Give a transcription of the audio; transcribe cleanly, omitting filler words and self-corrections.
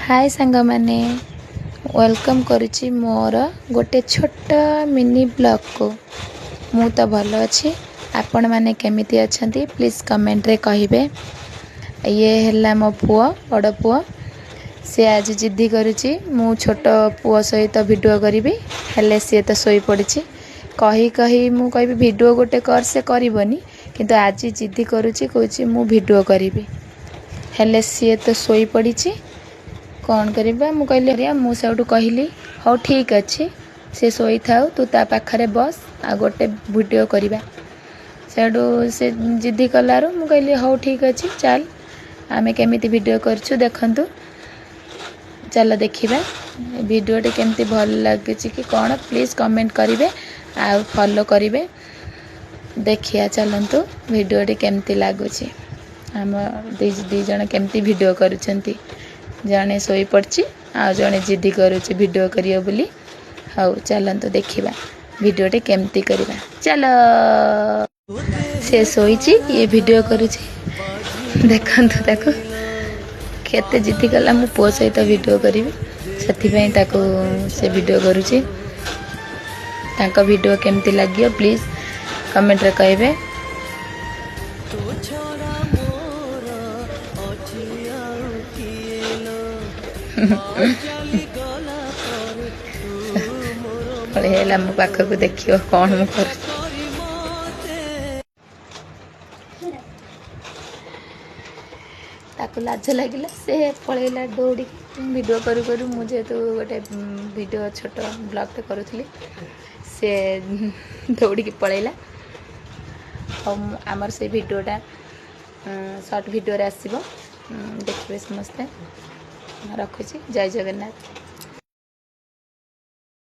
हाय सांग माने वेलकम करुच्ची मोर गोटे छोट मिनी ब्लॉग को। मु तो भल अच्छी आपण मैंने केमिति अच्छंती प्लीज कमेंट रे कहिबे। ये हैला मो पुओ बड़ पुओ से आज जिद्दी करुच्ची मु छोट पुओ सहित वीडियो करी हेले सी तो सोई पड़ी कही कही मु कहि वीडियो गोटे कर से करबनी किंतु आज जिद्दी करुच्ची कहूँ मु वीडियो करी हेले सी तो सोई पड़ी कौन करवा मु कहली मुझे कहली हाँ ठीक अच्छे से सोई था तू ता पाखरे बस आ गोटे वीडियो करवा से जिद्दी कलारू मु कहली हाँ ठीक अच्छे चल आमे केमिति वीडियो करछु देखंतु चल देखिबा वीडियोटी केमती भल लगे कि कौन प्लीज कमेंट करेंगे आ फॉलो करेंगे। देखिया चलतु वीडियोटी केमती लगुच आम दी जन केमती वीडियो करुछंती जड़े सोई पड़ी आ जड़े जिद्दी करुच्ची वीडियो करियो बोली। हाँ चलतु देखिबा वीडियोटी केमती करवा चलो से सोईची ये वीडियो करुच्ची देखंतु ताको केते जिद्दी कला मो पुओ सहित वीडियो करी से वीडियो करुच्ची तांको वीडियो केमती लगियो प्लीज कमेंट रे कहबे। पड़ेला मो पाखक देखियो कौन मु कर ताको लाज लगिला से पळेला दौड़ी वीडियो करू करू मुझे तो गोटे वीडियो छोट ब्लॉग टे करूथली से दौड़ी की पळेला और आमर से वीडियोटा शॉर्ट वीडियो रे आसीबो देखिबे समस्ते रखुची जय जगन्नाथ।